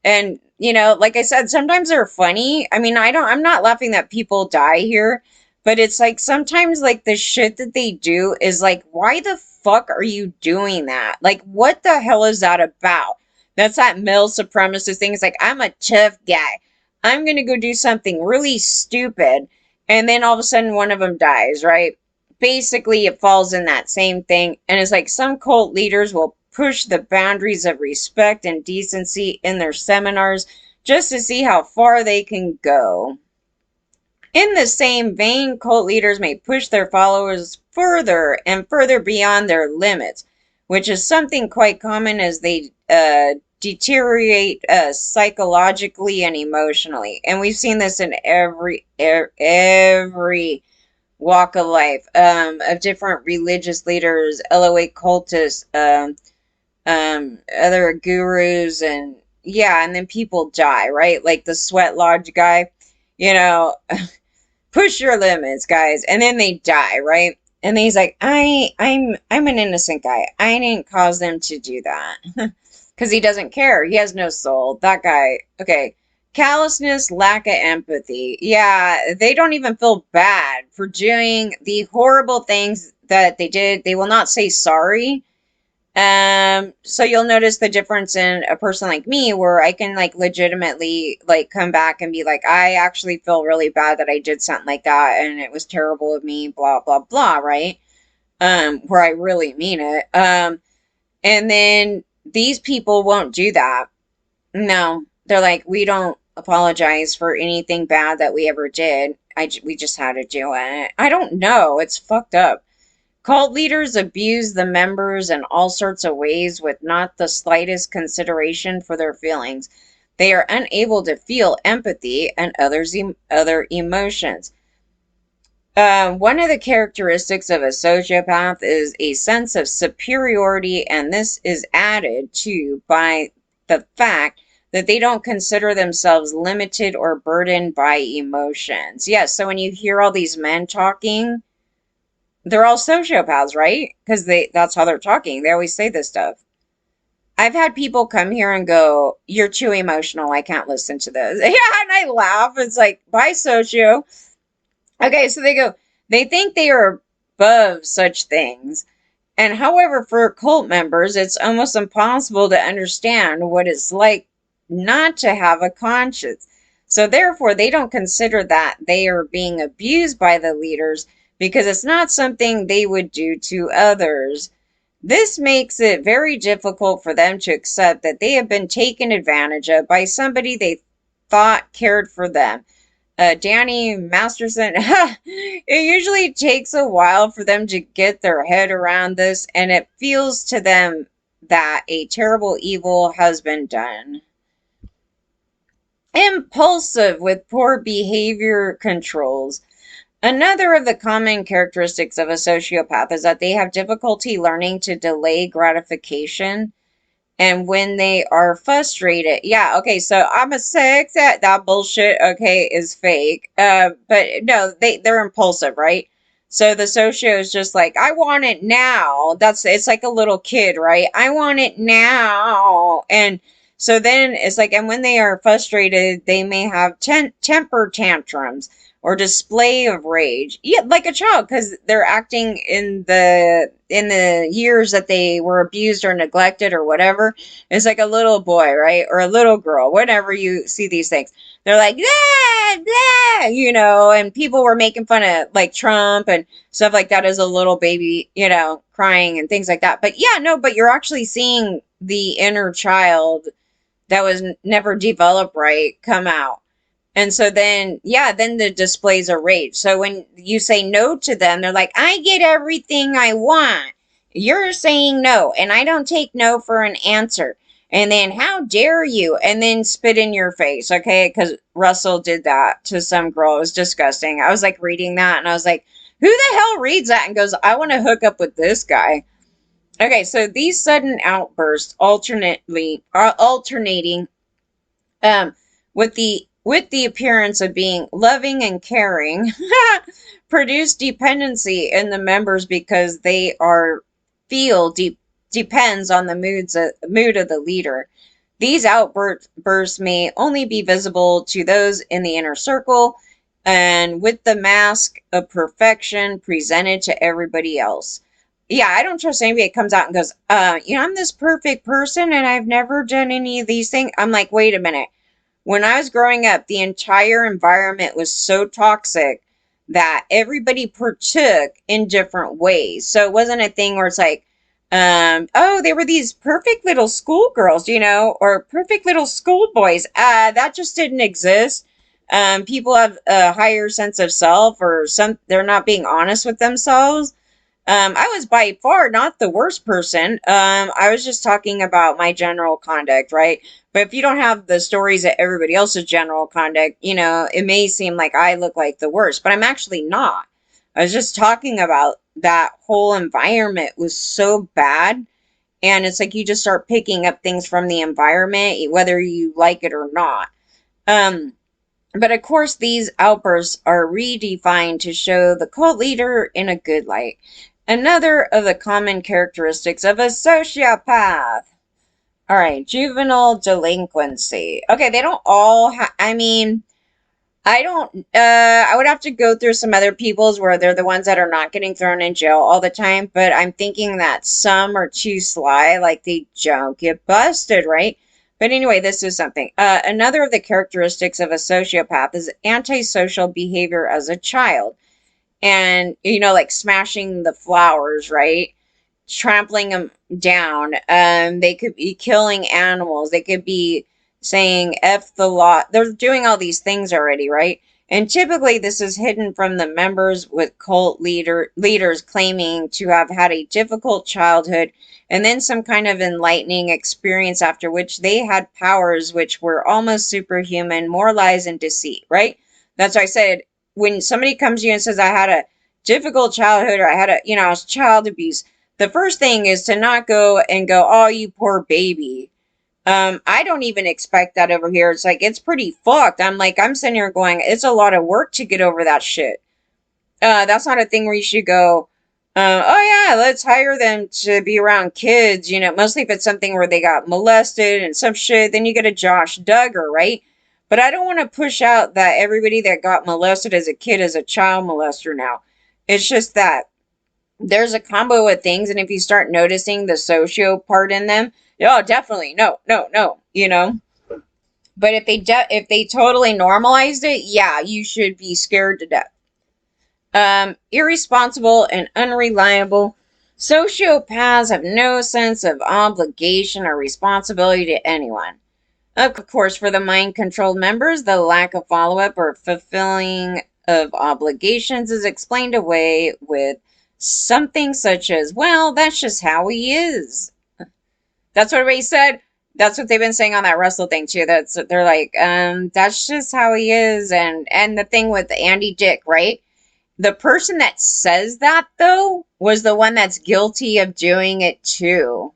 And, like I said, sometimes they're funny. I mean, I'm not laughing that people die here, but it's like sometimes like the shit that they do is like, why the fuck are you doing that? Like, what the hell is that about? That's that male supremacist thing. It's like, I'm a tough guy. I'm going to go do something really stupid. And then all of a sudden one of them dies, right? Basically, it falls in that same thing. And it's like some cult leaders will push the boundaries of respect and decency in their seminars just to see how far they can go. In the same vein, cult leaders may push their followers further and further beyond their limits, which is something quite common as they deteriorate psychologically and emotionally. And we've seen this in every walk of life, of different religious leaders, LOA cultists, other gurus, and yeah, and then people die, right? Like the sweat lodge guy, you know, push your limits, guys, and then they die, right? And then he's like, I'm an innocent guy. I didn't cause them to do that. Because he doesn't care. He has no soul. That guy, okay. Callousness, lack of empathy. Yeah, they don't even feel bad for doing the horrible things that they did. They will not say sorry. So you'll notice the difference in a person like me, where I can like legitimately like come back and be like, I actually feel really bad that I did something like that and it was terrible of me, blah, blah, blah, right? Where I really mean it. And then these people won't do that. No, they're like, we don't apologize for anything bad that we ever did. We just had to do it. I don't know. It's fucked up. Cult leaders abuse the members in all sorts of ways with not the slightest consideration for their feelings. They are unable to feel empathy and other emotions. One of the characteristics of a sociopath is a sense of superiority, and this is added to by the fact that they don't consider themselves limited or burdened by emotions. Yes, so when you hear all these men talking, they're all sociopaths, right? Because that's how they're talking. They always say this stuff. I've had people come here and go, you're too emotional. I can't listen to this. Yeah, and I laugh. It's like, bye, socio. Okay, so they think they are above such things. And however, for cult members, it's almost impossible to understand what it's like not to have a conscience. So therefore, they don't consider that they are being abused by the leaders because it's not something they would do to others. This makes it very difficult for them to accept that they have been taken advantage of by somebody they thought cared for them. Danny Masterson, it usually takes a while for them to get their head around this, and it feels to them that a terrible evil has been done. Impulsive with poor behavior controls. Another of the common characteristics of a sociopath is that they have difficulty learning to delay gratification. And when they are frustrated, yeah, okay, so I'm a six. That bullshit, okay, is fake. But no, they're impulsive, right? So the socio is just like, I want it now. It's like a little kid, right? I want it now. And so then it's like, and when they are frustrated, they may have temper tantrums or display of rage. Yeah, like a child, because they're acting in the years that they were abused or neglected or whatever. It's like a little boy, right? Or a little girl, whenever you see these things. They're like, blah, blah, and people were making fun of like Trump and stuff like that as a little baby, crying and things like that. But yeah, no, but you're actually seeing the inner child that was never developed right come out. And so then, yeah, then the displays are rage. So when you say no to them, they're like, I get everything I want. You're saying no, and I don't take no for an answer. And then, how dare you? And then spit in your face, okay? Because Russell did that to some girl. It was disgusting. I was like reading that, and I was like, who the hell reads that and goes, I want to hook up with this guy? Okay, so these sudden outbursts alternating with the appearance of being loving and caring produce dependency in the members because they are depends on the mood of the leader. These outbursts may only be visible to those in the inner circle and with the mask of perfection presented to everybody else. Yeah, I don't trust anybody that comes out and goes, I'm this perfect person and I've never done any of these things. I'm like, wait a minute. When I was growing up, the entire environment was so toxic that everybody partook in different ways. So it wasn't a thing where it's like, oh, they were these perfect little schoolgirls, or perfect little schoolboys. That just didn't exist. People have a higher sense of self, or they're not being honest with themselves. I was by far not the worst person. I was just talking about my general conduct, right? But if you don't have the stories of everybody else's general conduct, it may seem like I look like the worst, but I'm actually not. I was just talking about that whole environment was so bad. And it's like you just start picking up things from the environment, whether you like it or not. But of course, these outbursts are redefined to show the cult leader in a good light. Another of the common characteristics of a sociopath. All right, juvenile delinquency. Okay, they don't all I don't, I would have to go through some other people's where they're the ones that are not getting thrown in jail all the time, but I'm thinking that some are too sly, like they don't get busted, right? But anyway, this is something. Another of the characteristics of a sociopath is antisocial behavior as a child. And, like smashing the flowers, right? Trampling them down. They could be killing animals. They could be saying F the law. They're doing all these things already, right? And typically this is hidden from the members with cult leaders claiming to have had a difficult childhood and then some kind of enlightening experience after which they had powers which were almost superhuman, more lies and deceit, right? That's why I said, when somebody comes to you and says, I had a difficult childhood or I had I was child abuse, the first thing is to not go and go, oh, you poor baby. I don't even expect that over here. It's like, it's pretty fucked. I'm sitting here going, it's a lot of work to get over that shit. That's not a thing where you should go, oh yeah, let's hire them to be around kids, mostly if it's something where they got molested and some shit, then you get a Josh Duggar, right? But I don't want to push out that everybody that got molested as a kid is a child molester now. It's just that there's a combo of things, and if you start noticing the socio part in them, oh, definitely, no, no, no, But if they totally normalized it, yeah, you should be scared to death. Irresponsible and unreliable. Sociopaths have no sense of obligation or responsibility to anyone. Of course, for the mind-controlled members, the lack of follow-up or fulfilling of obligations is explained away with something such as, well, that's just how he is. That's what everybody said. That's what they've been saying on that Russell thing too. They're like, that's just how he is. And the thing with Andy Dick, right? The person that says that though was the one that's guilty of doing it too.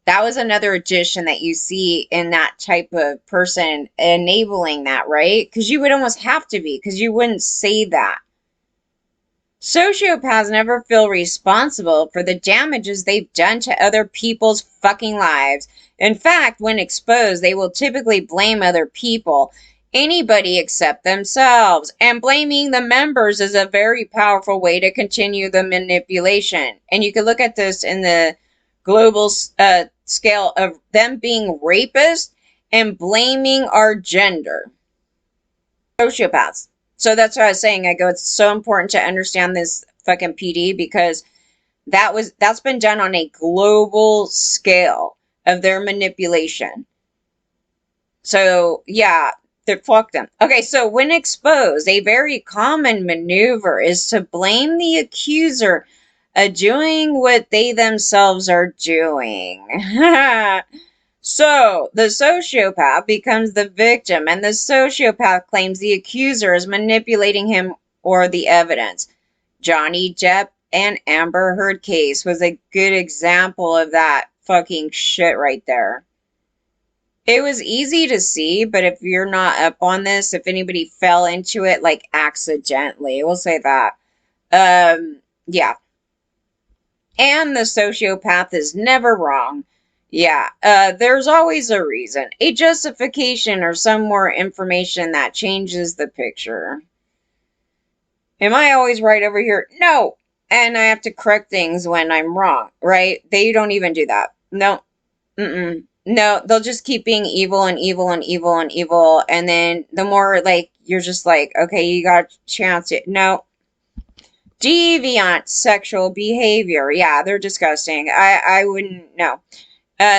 That was another addition that you see in that type of person enabling that, right? Because you would almost have to be, because you wouldn't say that. Sociopaths never feel responsible for the damages they've done to other people's fucking lives. In fact, when exposed, they will typically blame other people, anybody except themselves. And blaming the members is a very powerful way to continue the manipulation. And you can look at this in the global scale of them being rapists and blaming our gender. Sociopaths. So that's what I was saying. I go, it's so important to understand this fucking PD because that's been done on a global scale of their manipulation. So yeah, fuck them. Okay, so when exposed, a very common maneuver is to blame the accuser of doing what they themselves are doing. So, the sociopath becomes the victim, and the sociopath claims the accuser is manipulating him or the evidence. Johnny Depp and Amber Heard case was a good example of that fucking shit right there. It was easy to see, but if you're not up on this, if anybody fell into it, like, accidentally, we'll say that. Yeah. And the sociopath is never wrong. Yeah, there's always a reason, a justification, or some more information that changes the picture. Am I always right over here? No. And I have to correct things when I'm wrong, right? They don't even do that. No. Mm-mm. No, they'll just keep being evil and evil and evil and evil. And then the more, like, you're just like, okay, you got a chance to. No. Deviant sexual behavior. Yeah, they're disgusting. I wouldn't know.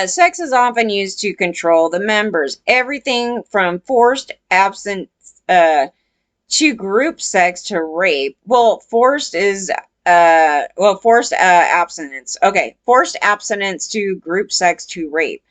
Sex is often used to control the members. Everything from forced absence to group sex to rape. Well, forced abstinence. Okay, forced abstinence to group sex to rape.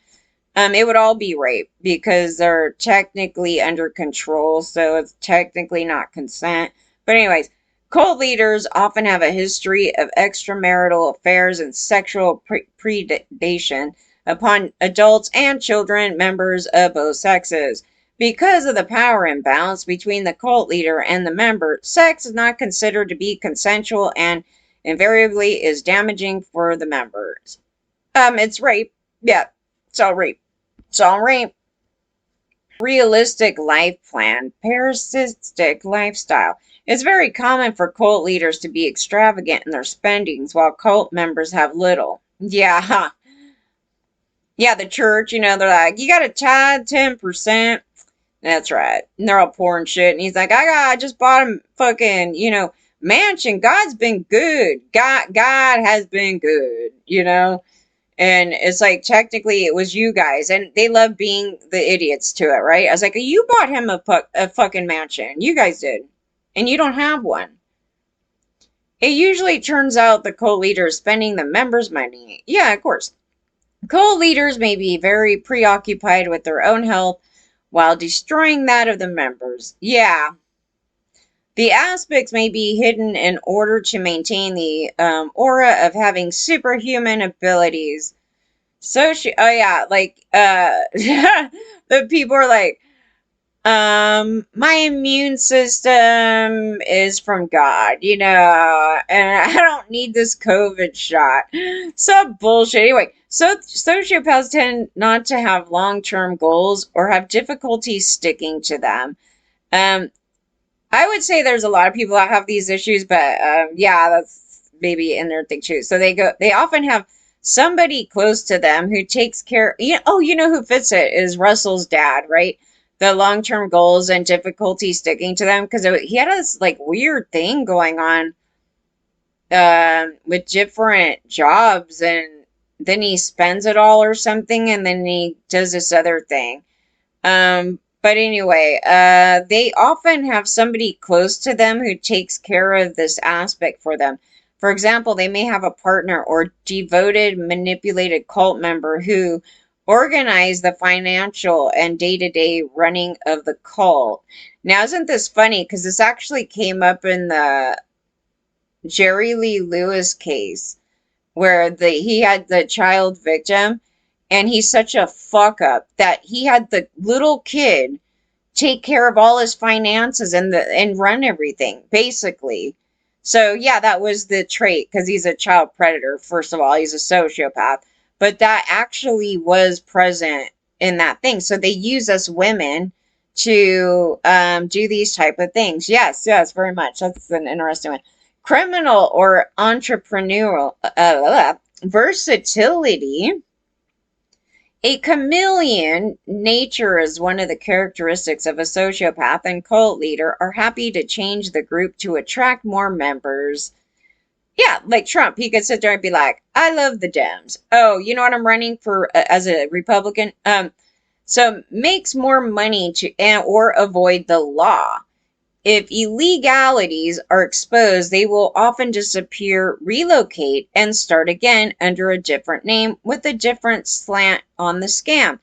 It would all be rape because they're technically under control, so it's technically not consent. But anyways, cult leaders often have a history of extramarital affairs and sexual predation upon adults and children members of both sexes. Because of the power imbalance between the cult leader and the member, sex is not considered to be consensual and invariably is damaging for the members. It's rape. Yeah, it's all rape. It's all rape. Realistic life plan, parasitic lifestyle. It's very common for cult leaders to be extravagant in their spendings while cult members have little. Yeah, yeah, the church, they're like, you got to tithe 10%. That's right. And they're all poor and shit. And he's like, I just bought a fucking, mansion. God's been good. God has been good. And it's like, technically, it was you guys. And they love being the idiots to it, right? I was like, you bought him a fucking mansion. You guys did. And you don't have one. It usually turns out the cult leader is spending the members' money. Yeah, of course. Cult leaders may be very preoccupied with their own health while destroying that of the members. Yeah. The aspects may be hidden in order to maintain the aura of having superhuman abilities. Oh yeah, like, the people are like, my immune system is from God, and I don't need this COVID shot. Some bullshit. Anyway, so sociopaths tend not to have long-term goals or have difficulty sticking to them. I would say there's a lot of people that have these issues, but yeah, that's maybe in their thing too. So they often have somebody close to them who takes care. You know who fits it is Russell's dad, right? The long-term goals and difficulty sticking to them, because he had this like weird thing going on with different jobs, and then he spends it all or something, and then he does this other thing. But anyway, they often have somebody close to them who takes care of this aspect for them. For example, they may have a partner or devoted, manipulated cult member who organize the financial and day-to-day running of the cult. Now, isn't this funny? Because this actually came up in the Jerry Lee Lewis case where he had the child victim, and he's such a fuck up that he had the little kid take care of all his finances and run everything basically. So yeah, that was the trait, because he's a child predator. First of all, he's a sociopath, but that actually was present in that thing. So they use us women to do these type of things. Yes, very much. That's an interesting one. Criminal or entrepreneurial versatility. A chameleon nature is one of the characteristics of a sociopath, and cult leader are happy to change the group to attract more members. Yeah, like Trump, he could sit there and be like, I love the Dems. Oh, you know what, I'm running for as a Republican. So makes more money to or avoid the law. If illegalities are exposed, they will often disappear, relocate, and start again under a different name with a different slant on the scam.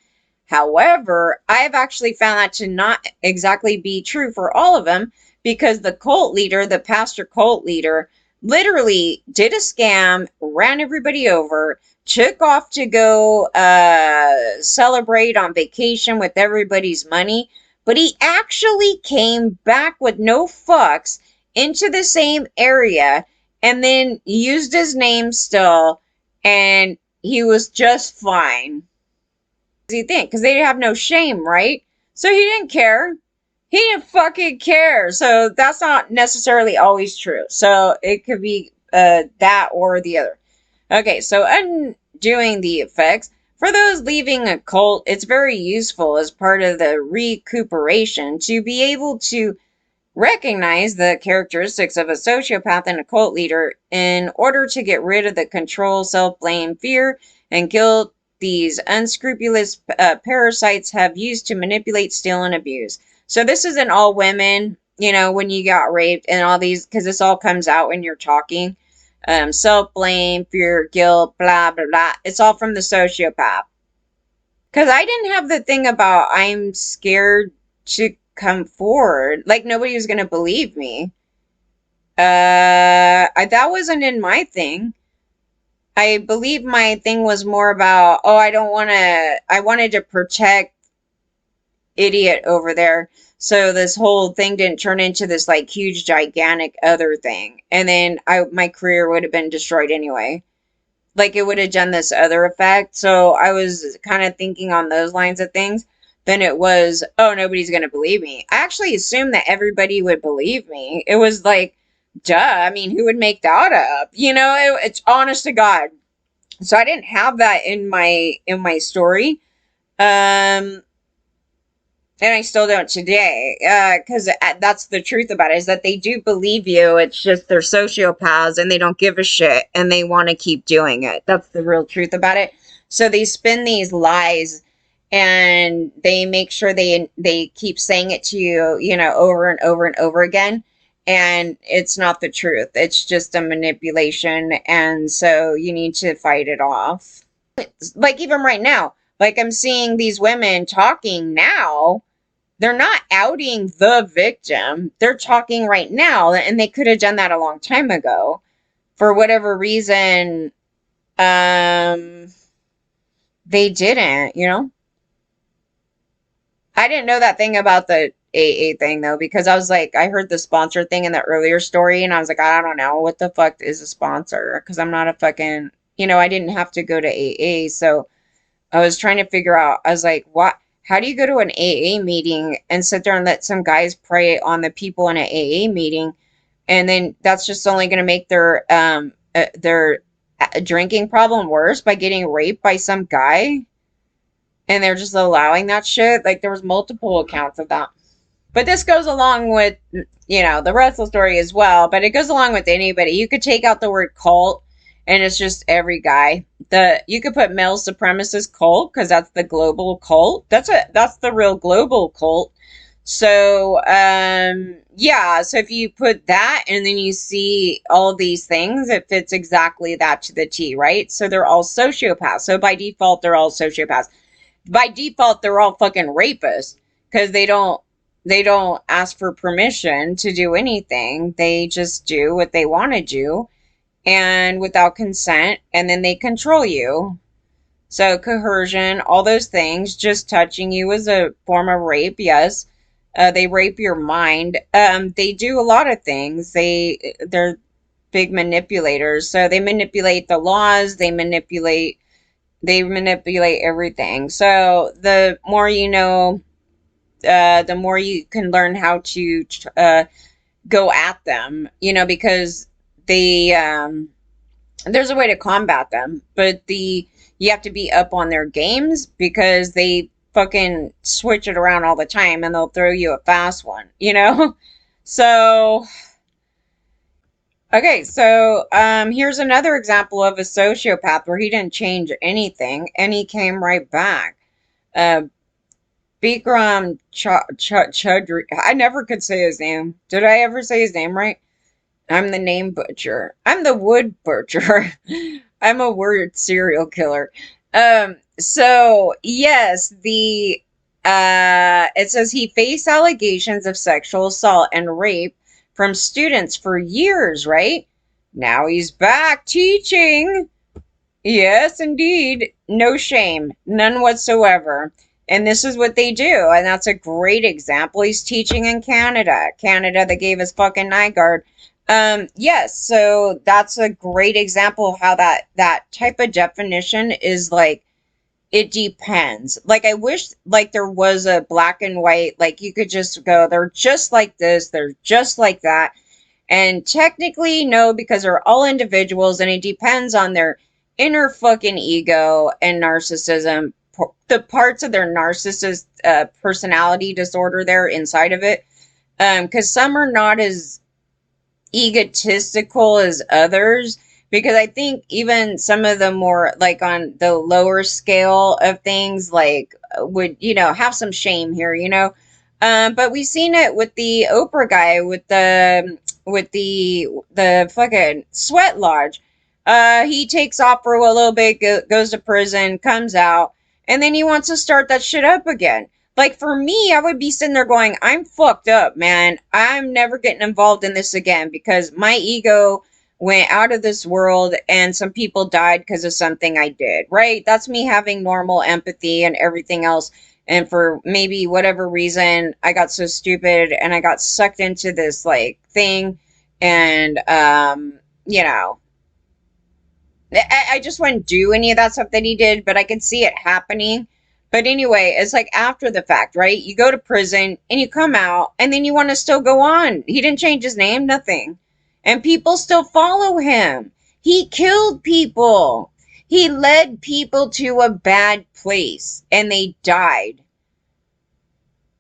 However, I've actually found that to not exactly be true for all of them, because the cult leader, the pastor cult leader, literally did a scam, ran everybody over, took off to go celebrate on vacation with everybody's money. But he actually came back with no fucks into the same area and then used his name still, and he was just fine. What do you think? Because they have no shame, right? So he didn't care. He didn't fucking care. So that's not necessarily always true. So it could be that or the other. Okay, so undoing the effects. For those leaving a cult, it's very useful as part of the recuperation to be able to recognize the characteristics of a sociopath and a cult leader in order to get rid of the control, self-blame, fear, and guilt these unscrupulous parasites have used to manipulate, steal, and abuse. So this isn't all women, when you got raped and all these, because this all comes out when you're talking. Self-blame, fear, guilt, blah, blah, blah. It's all from the sociopath. Because I didn't have the thing about I'm scared to come forward. Like, nobody was going to believe me. That wasn't in my thing. I believe my thing was more about, I wanted to protect idiot over there. So this whole thing didn't turn into this like huge gigantic other thing. And then my career would have been destroyed anyway. Like it would have done this other effect. So I was kind of thinking on those lines of things. Then it was, oh, nobody's going to believe me. I actually assumed that everybody would believe me. It was like, duh. I mean, who would make that up? It's honest to God. So I didn't have that in my story. And I still don't today, because that's the truth about it, is that they do believe you. It's just they're sociopaths and they don't give a shit and they want to keep doing it. That's the real truth about it. So they spin these lies and they make sure they keep saying it to you, over and over and over again. And it's not the truth. It's just a manipulation. And so you need to fight it off. Like even right now, like I'm seeing these women talking now. They're not outing the victim. They're talking right now, and they could have done that a long time ago. For whatever reason, they didn't, I didn't know that thing about the AA thing, though, because I was like, I heard the sponsor thing in the earlier story, and I was like, I don't know, what the fuck is a sponsor? Because I'm not a fucking, I didn't have to go to AA, so I was trying to figure out, I was like, what? How do you go to an AA meeting and sit there and let some guys prey on the people in an AA meeting, and then that's just only going to make their drinking problem worse by getting raped by some guy, and they're just allowing that shit? Like there was multiple accounts of that. But this goes along with, the rest of the story as well, but it goes along with anybody. You could take out the word cult and it's just every guy. You could put male supremacist cult because that's the global cult. That's the real global cult. So yeah, so if you put that and then you see all these things, it fits exactly that to the T, right? So they're all sociopaths. So by default, they're all sociopaths. By default, they're all fucking rapists because they don't ask for permission to do anything. They just do what they want to do and without consent, and then they control you. So coercion, all those things, just touching you is a form of rape, yes. They rape your mind. They do a lot of things. They're big manipulators. So they manipulate the laws, they manipulate everything. So the more you know, the more you can learn how to go at them, because they there's a way to combat them, but you have to be up on their games because they fucking switch it around all the time and they'll throw you a fast one. So okay, so here's another example of a sociopath where he didn't change anything and he came right back. Uh, Bikram Choudhury. I never could say his name. Did I ever say his name right? I'm the name butcher. I'm the wood butcher. I'm a word serial killer. So yes, the it says he faced allegations of sexual assault and rape from students for years, right? Now he's back teaching. Yes, indeed. No shame, none whatsoever. And this is what they do. And that's a great example. He's teaching in Canada. Canada, that gave us fucking night guard. Yes, so that's a great example of how that type of definition is like, it depends. Like, I wish like there was a black and white, like you could just go, they're just like this, they're just like that. And technically, no, because they're all individuals and it depends on their inner fucking ego and narcissism, the parts of their narcissist personality disorder there inside of it. Because some are not as egotistical as others. Because I think even some of the more like on the lower scale of things, like would have some shame here. But we've seen it with the Oprah guy with the fucking sweat lodge. He takes off for a little bit, goes to prison, comes out, and then he wants to start that shit up again. Like for me, I would be sitting there going, I'm fucked up, man. I'm never getting involved in this again because my ego went out of this world and some people died because of something I did, right? That's me having normal empathy and everything else. And for maybe whatever reason, I got so stupid and I got sucked into this like thing. And, you know, I just wouldn't do any of that stuff that he did, but I could see it happening. But anyway, it's like after the fact, right? You go to prison and you come out and then you want to still go on. He didn't change his name, nothing. And people still follow him. He killed people. He led people to a bad place and they died.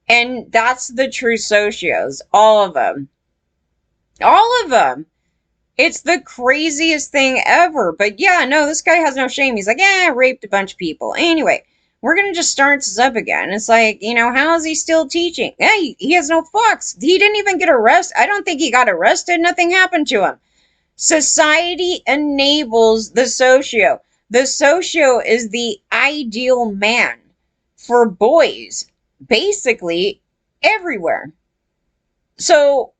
And that's the true socios. All of them. All of them. It's the craziest thing ever. But yeah, no, this guy has no shame. He's like, yeah, I raped a bunch of people. Anyway, we're going to just start this up again. It's like, how is he still teaching? Yeah, he has no fucks. He didn't even get arrested. I don't think he got arrested. Nothing happened to him. Society enables the socio. The socio is the ideal man for boys, basically everywhere. So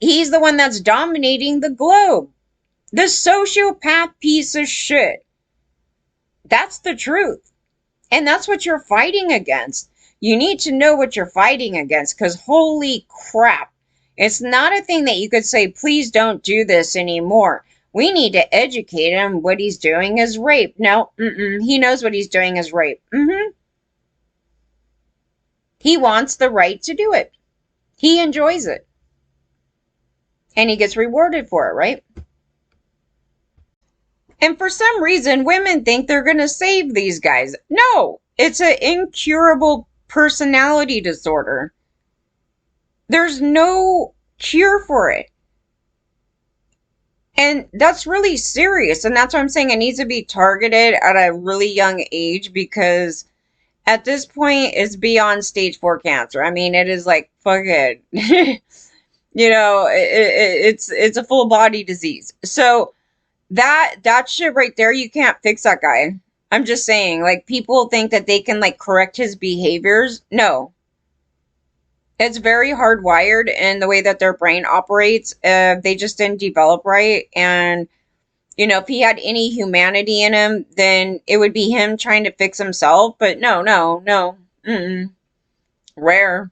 he's the one that's dominating the globe. The sociopath piece of shit. That's the truth. And that's what you're fighting against. You need to know what you're fighting against because holy crap. It's not a thing that you could say, please don't do this anymore. We need to educate him. What he's doing is rape. No, he knows what he's doing is rape. He wants the right to do it. He enjoys it. And he gets rewarded for it, right? And for some reason, women think they're going to save these guys. No, it's an incurable personality disorder. There's no cure for it. And that's really serious. And that's why I'm saying it needs to be targeted at a really young age, because at this point it's beyond stage 4 cancer. I mean, it is like, fuck it. It's a full body disease. So that shit right there, you can't fix that guy. I'm just saying, like, people think that they can like correct his behaviors. No, it's very hardwired in the way that their brain operates. They just didn't develop right. And if he had any humanity in him, then it would be him trying to fix himself. But no, no, no. Mm-mm. Rare.